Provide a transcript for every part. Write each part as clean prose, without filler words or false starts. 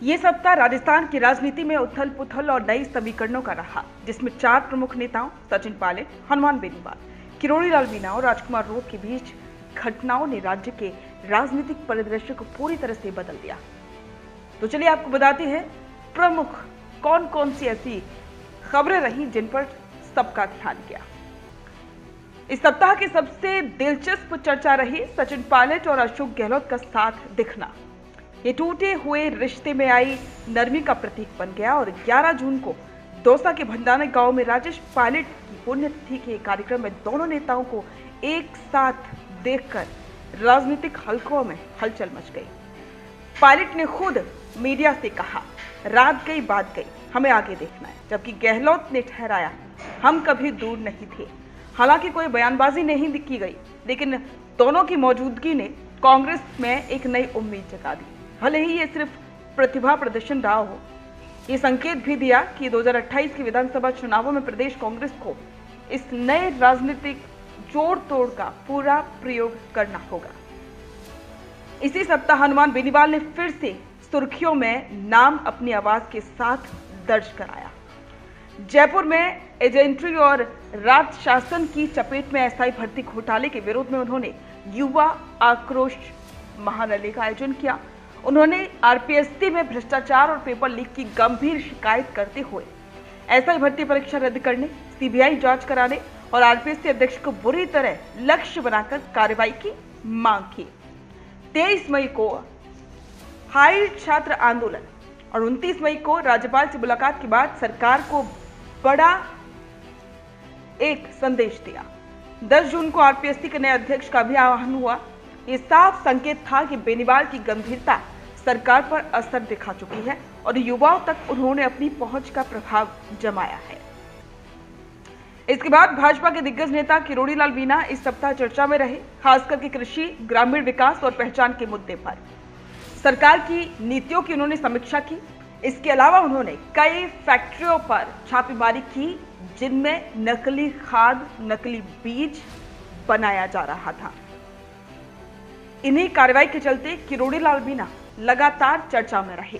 ये सप्ताह राजस्थान की राजनीति में उथल पुथल और नई समीकरणों का रहा, जिसमें 4 प्रमुख नेताओं सचिन पायलट, हनुमान बेनीवाल, किरोड़ी लाल मीणा और राजकुमार रोत के बीच घटनाओं ने राज्य के राजनीतिक परिदृश्य को पूरी तरह से बदल दिया। तो चलिए आपको बताते हैं प्रमुख कौन कौन सी ऐसी खबरें रही जिन पर सबका ध्यान गया। इस सप्ताह की सबसे दिलचस्प चर्चा रही सचिन पायलट और अशोक गहलोत का साथ दिखना। ये टूटे हुए रिश्ते में आई नरमी का प्रतीक बन गया और 11 जून को दौसा के भंडाना गांव में राजेश पायलट की पुण्यतिथि के कार्यक्रम में दोनों नेताओं को एक साथ देखकर राजनीतिक हलकों में हलचल मच गई। पायलट ने खुद मीडिया से कहा, रात गई बात गई, हमें आगे देखना है, जबकि गहलोत ने ठहराया, हम कभी दूर नहीं थे। हालांकि कोई बयानबाजी नहीं की गई, लेकिन दोनों की मौजूदगी ने कांग्रेस में एक नई उम्मीद जगा दी। भले ही ये सिर्फ प्रतिभा प्रदर्शन रहा हो, ये संकेत भी दिया कि 2028 के विधानसभा चुनावों में प्रदेश कांग्रेस को इस नए राजनीतिक जोड़ तोड़ का पूरा प्रयोग करना होगा। इसी सप्ताह हनुमान बेनीवाल ने फिर से सुर्खियों में नाम अपनी आवाज के साथ दर्ज कराया। जयपुर में एजेंट्री और राज शासन की चपेट में एसआई भर्ती घोटाले के विरोध में उन्होंने युवा आक्रोश महारैली का आयोजन किया। उन्होंने आरपीएससी में भ्रष्टाचार और पेपर लीक की गंभीर शिकायत करते हुए एसआई भर्ती परीक्षा रद्द करने, सीबीआई जांच कराने और आरपीएससी अध्यक्ष को बुरी तरह लक्ष्य बनाकर कार्रवाई की मांग की। 23 मई को हाई छात्र आंदोलन और 29 मई को राज्यपाल से मुलाकात के बाद सरकार को बड़ा एक संदेश दिया। 10 जून को आरपीएससी के नए अध्यक्ष का भी आह्वान हुआ। ये साफ संकेत था कि बेनीवाल की गंभीरता सरकार पर असर दिखा चुकी है और युवाओं तक उन्होंने अपनी पहुंच का प्रभाव जमाया है। इसके बाद भाजपा के दिग्गज नेता किरोड़ी लाल मीणा इस सप्ताह चर्चा में रहे, खासकर के कृषि, ग्रामीण विकास और पहचान के मुद्दे पर सरकार की नीतियों की उन्होंने समीक्षा की। इसके अलावा उन्होंने कई फैक्ट्रियों पर छापेमारी की जिनमें नकली खाद, नकली बीज बनाया जा रहा था। इन्हीं कार्रवाई के चलते किरोड़ी लाल मीणा लगातार चर्चा में रहे।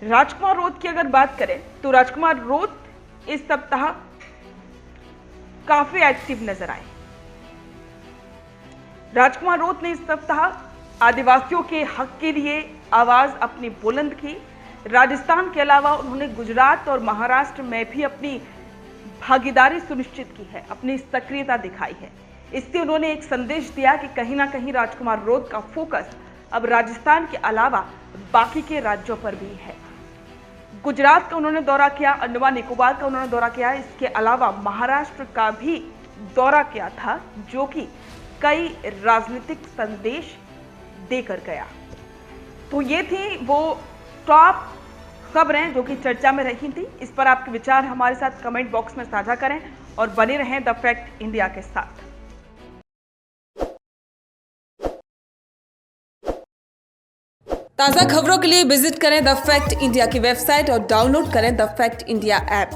राजकुमार रोत की अगर बात करें तो राजकुमार रोत इस सप्ताह काफी एक्टिव नजर आए। राजकुमार रोत ने इस सप्ताह आदिवासियों के हक के लिए आवाज अपनी बुलंद की। राजस्थान के अलावा उन्होंने गुजरात और महाराष्ट्र में भी अपनी भागीदारी सुनिश्चित की है, अपनी सक्रियता दिखाई है। इससे उन्होंने एक संदेश दिया कि कहीं ना कहीं राजकुमार रोत का फोकस अब राजस्थान के अलावा बाकी के राज्यों पर भी है। गुजरात का उन्होंने दौरा किया, अंडमान निकोबार का उन्होंने दौरा किया, इसके अलावा महाराष्ट्र का भी दौरा किया था, जो कि कई राजनीतिक संदेश देकर गया। तो ये थी वो टॉप खबरें जो कि चर्चा में रही थी। इस पर आपके विचार हमारे साथ कमेंट बॉक्स में साझा करें और बने रहें द फैक्ट इंडिया के साथ। ताज़ा खबरों के लिए विजिट करें द फैक्ट इंडिया की वेबसाइट और डाउनलोड करें द फैक्ट इंडिया ऐप।